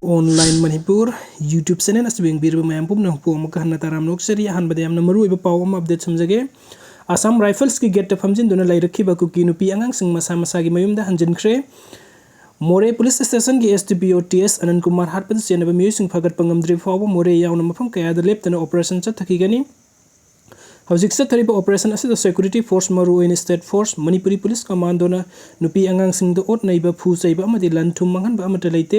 Online Manipur YouTube channel asbing bir mayam pum nang pum ka hanna taram nok seri han bade amna maru iba paw am update samjage Assam Rifles ki get famjin dona lai rakhi ba Kuki nupi angang sing masa masa gi mayum da hanjin khre More police station ki STPO TS Anand Kumar harpan senaba miyu sing phagat pangam dri faw more yaw na mafam kaya da lep tana operation cha thaki gani Howzik sa thariba operation asida security force maru in state force manipuri police commando na nupi angang sing do ot naiba phu chaiba amadi lanthum mangan ba amata leite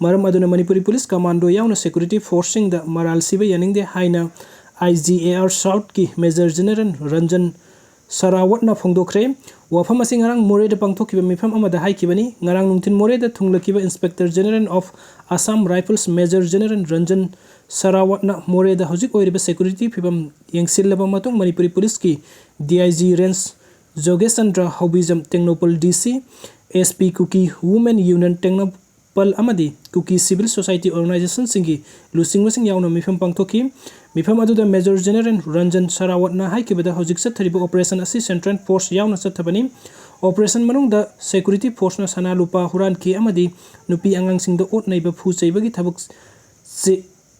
maram aduna manipuri police commando yauna security force sing da maral siba yaning de haina IGAR South ki major general Ranjan Sarawat na phongdokre wafam asing ngarang more da pangthokiba mifam amada haikibani ngarang nungtin more da thunglakiba inspector general of Assam Rifles major general Ranjan Sarawat na more da hojik oiriba security phibam yengsilaba matung manipuri police ki DIG range Jogesandra Hobijam Technopol DC SP Kuki women union Technopol amadi Kuki civil society organization singi lusing masing yauna mifam pangthoki mifam adu da major general Ranjan Sarawat na haikibada hojik sa thariba operation asi central force yauna sathabani operation manung da security force na sana lupa huran ki amadi nupi angang sing da ot naiba phu chaibagi thabuk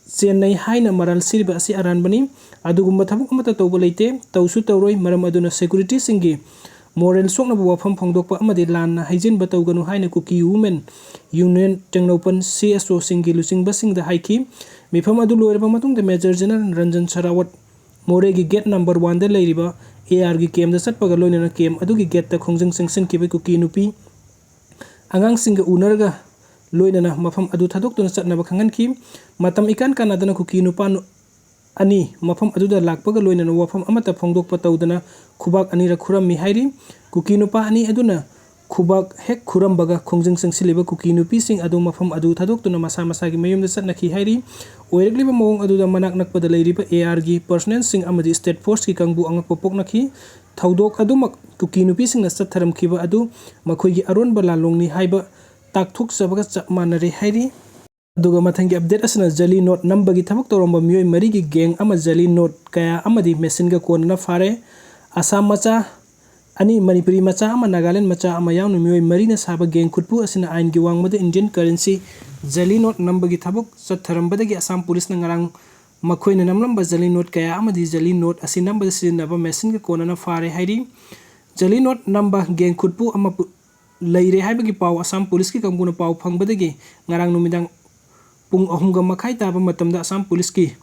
Chennai haina maral siriba asi aran bani adugumba thabuk amata tawba leite tawsu tawroi maram aduna security singi moral sokna bu wafam phongdokpa amadi lan na haijin batawganu haina Kuki women union Technopan CSO singi lusing basing da haiki mifam adu loirba matung da major general Ranjan Sarawat more gi gate number 1 da leiriba AR gi kem da satpaga loina na kem adu gi gate ta khongjing singsin kibe Kuki nupi angang singa unarga loina na mafam adu thadok tuna satna ba khangan ki matam ikan kanadana Kuki nupa ani mafam adu da lakpaga loina na wafam amata phongdok patawdana khubak ani ra khuram mi hairi Kuki nupa ani aduna khubak hek khuram baga khongjing singsileba Kuki nupi sing adu mafam adu thadok tuna masa masa gi mayum da satna ki hairi oirekliba mawong adu da manak nakpada leiriba AR gi personnel sing amadi state force ki kangbu angak popok nakhi thaudok adumak Kuki nupi sing na satharam khiba adu makhoi gi aron ba lalongni haiba takthuk sabaga chapmanare hairi aduga mathangi update asna jali note nambagi thabak toromba miyoi mari gi gang ama jali note kaya amadi machine ga konna fare Assam macha ani manipuri macha ama Nagaland macha ama yaunu miyoi mari na saba gang khutpu asina ain gi wangmada Indian currency jali note nambagi thabak satharambada gi Assam police na ngarang makhoina namlamba jali note kaya amadi jali note asi nambada sinaba machine ga konna fare hairi jali note namba gang khutpu ama leire haibagi paw Assam police ki kambuna paw phangbadagi ngarang numidang pung ahumga makhai taba matamda Assam police ki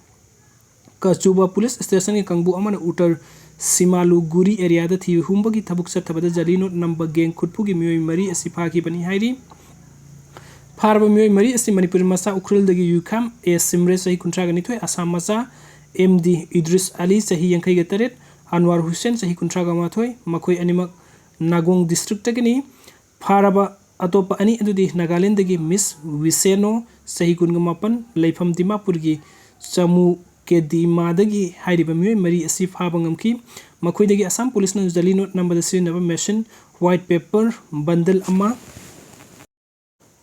Kachuba police station ki kangbu amana utar Simalu Guri area da thi humbagi thabuk sa thabada jali note number gang khutpu gi miyoi mari asi phaki bani hairi pharba miyoi mari asi manipur masa ukhril dagi yukam a simre sahi kuntra gani thoi Assam masa MD Idris Ali sahi yankai ga taret Anwar Hussain sahi kuntra ga ma thoi makhoi animak Nagong district tagini Faraba atopa ani adudi Nagaland dagi Miss Viseno sahi kunga mapan leifam Dimapur gi Samu ke dimadagi hairiba miyoi mari asi phaba ngamki makhoi dagi Assam police na jali note number da sinaba machine white paper bundle ama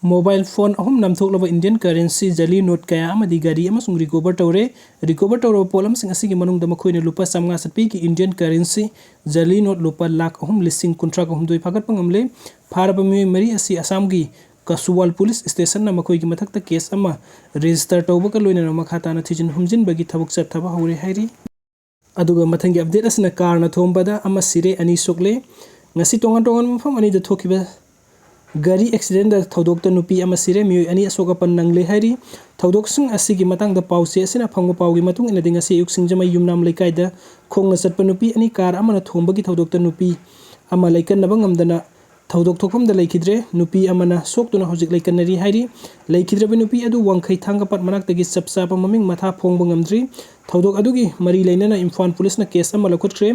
mobile phone ahum namthoklaba Indian currency jali note kaya amadi gari amasung recover tawre polam sing asigi manung da makhoi ne lupa samnga satpi ki Indian currency jali note lupa lakh ahum lising kuntra ko humdoi phagat pangamle pharaba miyoi mari asi Assam gi Kasuwal police station na makhoi gi mathakta case ama register tawba ka loina na makhata na thijin humjin bagi thabuk chat thaba hore hairi aduga mathangi update asna Carna Thombada ama Sire ani Sokle ngasi tongan mafam ani da thokiba gari accident da thodok ta nupi ama Sire miyoi ani asoka pan nangle hairi thodok sing asigi matang da pause asina phangwa pawgi matung ina dinga se yuk singjamai yumnam laikai da khongna satpa nupi ani car ama na thombagi thodok ta nupi ama laikan naba ngamdana thodok thokpham da laikidre nupi amana soktuna hojik laikanari hairi laikidre nupi adu wangkhai thanga pat manak tagi sapsa pa maming matha phongba ngamdri thodok adugi mari lainana Imphal police na case ama lakhotre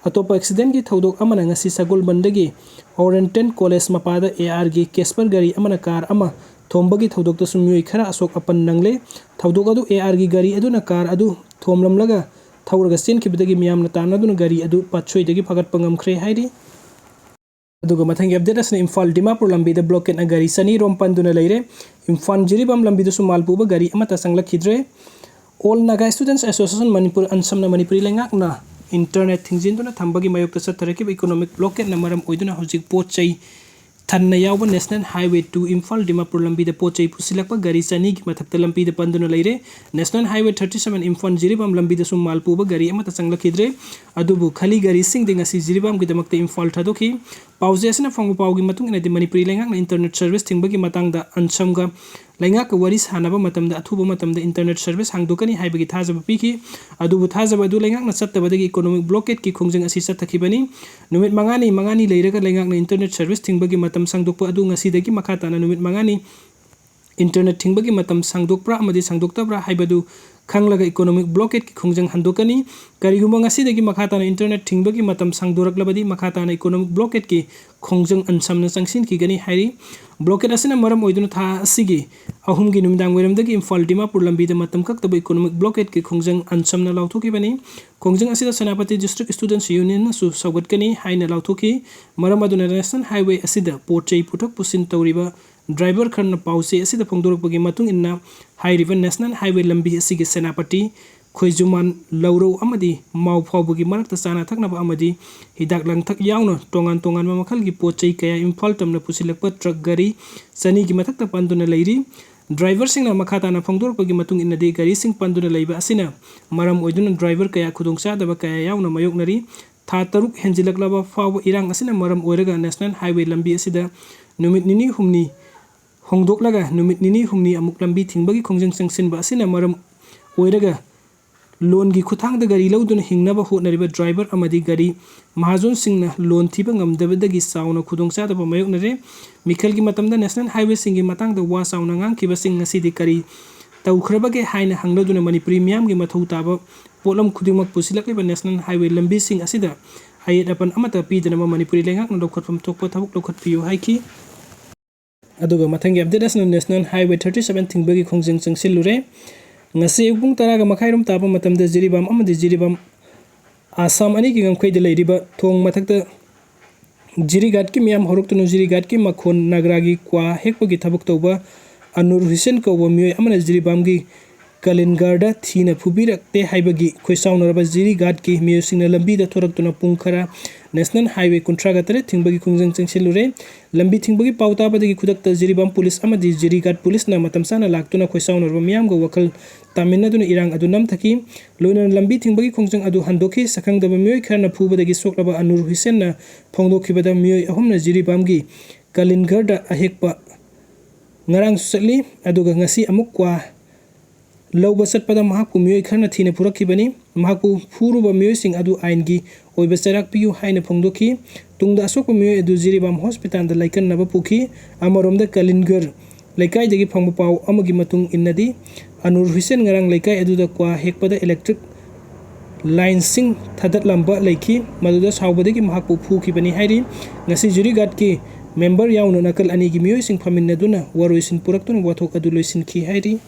atopa accident gi thodok amana ngasi sagol bandagi Oriental college mapada AR gi Casper gari amana car ama thombagi thodok ta sumyoi khara asok apan nangle thodok adu AR gi gari adu na car adu thomlamlaga thauraga sen kibidagi miyamna tana adu na gari adu patchoi dagi phagat pangam khre hairi aduga mathangi update asna Imphal Dimapur lambi da blockade na gari sani rompan duna leire Imphal jiribam lambi da sumalpu ba gari amata sangla khidre all Naga Students Association Manipur ansamna Manipuri lengak na internet thingjin duna thambagi mayok ta sathareki economic blockade na maram oiduna hojik pochai थन्ना यावबा national highway 2 Imphal Dimapur लंबी पोचई पुसिलकपा गाड़ी चनी की मथक्ता लंबी पंदुना लेरे national highway 37 Imphal Jiribam लंबी माल पुबा गाड़ी अमता चंगलखिद्रे अदुबु खली गाड़ी सिंग ngasi जिरीबाम की दमकते इम्फाल थादोखी पाउजे असना फंगबा पाउगी मतुंग इनादि मणिपुरी लेंगाकना इंटरनेट सर्विस थिंगबगी मतंगदा अनसमगा लेंगाक वरी सानबा मतमदा अथुबा मतमदा इंटरनेट सर्विस हांगदोकनी हाइबगी थाजबा पिखी अदुबु थाजबा अदु लेंगाकना चत्तबदगी इकोनॉमिक ब्लॉकेट की खोंजंग असि चत्थखिबनी नुमित मंगानी लेरगा लेंगाकना इंटरनेट सर्विस थिंगबगी मतम संगदोकपा अदु ngasi मखा ताना नुमित मंगानी इंटरनेट थिंगबगी मतम संगदोकप्रा अमदि संगदोकतब्रा हाइबदु खंगलगा इकोनॉमिक ब्लॉकेट की खोंजंग हंदोकनी करिगुंबा ngasi मखा ताना इंटरनेट थिंगबगी मतम संगदोरकलबदी मखा ताना इकोनॉमिक ब्लॉकेट की खोंजंग अनसमना चंगसिन किगनी हाइरी ब्लॉकेट असना मरम ओइदुना था असिगी अहुमगी नुमदांग वेरमदगी इम्फाल दिमापुर लंबीदा मतम कक्तबा इकोनॉमिक ब्लॉकेट की खोंजंग अनसमना लाउथोकीबनी खोंजंग असिदा सेनापति डिस्ट्रिक्ट स्टूडेंट्स यूनियन सु सौगतकनी हाइना लाउथोकी मरम अदुना नेशनल हाईवे असिदा पोचई पुथक पुसिन तौरिबा ड्राइवर खरना पाउसे असिदा फोंदोरकपगी मतुंग इन्ना हाइरिबा नेशनल हाईवे लंबी असिगे सेनापति खोइजुमान लौरो अमदी माउ फाउबगी मरक्ता चाना थकनबा अमदी हिदाक लंगथक यावना तोंगान तोंगान मखलगी पोचई कया इम्फाल तमना पुसिलकपा ट्रक गाड़ी चनी की मथक्ता पंदुना लेरी ड्राइवर सिंगना मखा ताना फोंदोरकपगी मतुंग इन्नदी गाड़ी सिंग पंदुना लेबा असिना मरम ओइदुना ड्राइवर कया खुदोंचादबा कया यावना मयोकनरी था तरुक हेंजिलकलबा फाव इरांग असिना मरम ओइरगा नेशनल हाईवे लंबी असिदा नुमित निनी हुमनी होंदोकलगा नुमित निनी हुमनी अमुक लंबी थिंगबगी खोंजंग चंगसिनबा असिना मरम ओइरगा लोन की खुथांग गाड़ी लौदुना हिंगनबा होटनरिबा ड्राइवर अमदी गाड़ी महाजोन सिंगना लोन थीबा ngamdabadagi sauna khudongchadaba mayoknare मिखल की मतमदा नेशनल हाईवे सिंगी मतंगदा वा साउना ngang सिंग ngasi करी तौख्रबगे हाइना हंगलदुना मणिपुरी मियाम की मथौ ताबा पोलम खुदिमक पुसिलकलिबा नेशनल हाईवे लंबी सिंग असिदा आयेत अपन अमता पीदनबा मणिपुरी लेंगाकना लौखटफम थोकपा थबुक लौखटपियो हाइकी अदुगा मथंगी अपडेट असना national highway 37 थिंगबगी खोंजंग चंगसिलुरे ngasi ubung taraga makhairum taba matamda jiribam amadi jiribam asam ani ki ngamkhaida leiriba thong mathakta jirigat ki miyam horoktuno jirigat ki makhon nagragi kwa hekpagi thabuk tawba anur hussein kawba miyoy amana jiribam gi kalingarda thina phubirakte haibagi khoisaunaraba jirigat ki miyoy singna lambi da thoraktuna pungkhara national highway कुंट्रागा तरे थिंगबगी खुंजंग चंगसिलुरे लंबी थिंगबगी पाउताबदगी खुदक्ता Jiribam police अमदी जिरीगाट पुलिस ना मतमसाना लाक्तुना खोइसाउनरबा मियाम गो वखल तामिनदुना इरांग अदु नमथकी लोइना लंबी थिंगबगी खुंजंग अदु हंदोखी सखंगदबा मियोय खरना फुबदगी सोक्लबा अनुर हुसैन ना फोंदोखिबदा मियोय अहुमना जिरीबामगी कलिनगरदा अहेकपा ngarang sutli aduga ngasi amuk kwa लौबा चटपदा महाकु मियोय Kharna थीना पुरखिबनी महाकु फुरुबा मियोय सिंग अदु आइनगी ओइबा चराक पियु हाइना फोंदोखी तुंगदा अशोक मियोय अदु जिरीबाम हॉस्पिटल दा लाइकन नबा पुखी अमरोमदा कलिनगर लाइकाय दगी फंगबा पाव अमगी मतुंग इन्नदी अनुर हुसैन ngarang लाइकाय अदुदा क्वा हेकपदा इलेक्ट्रिक लाइन सिंग थदत लंबा लेखी मदुदा सावबदगी महाकु फुखिबनी हाइरी ngasi जुरी गाट की मेंबर यावनो नकल अनि की मियोय सिंग फमिनदुना वरोइसिन पुरक्तुना वाथोक अदु लोइसिन खी हाइरी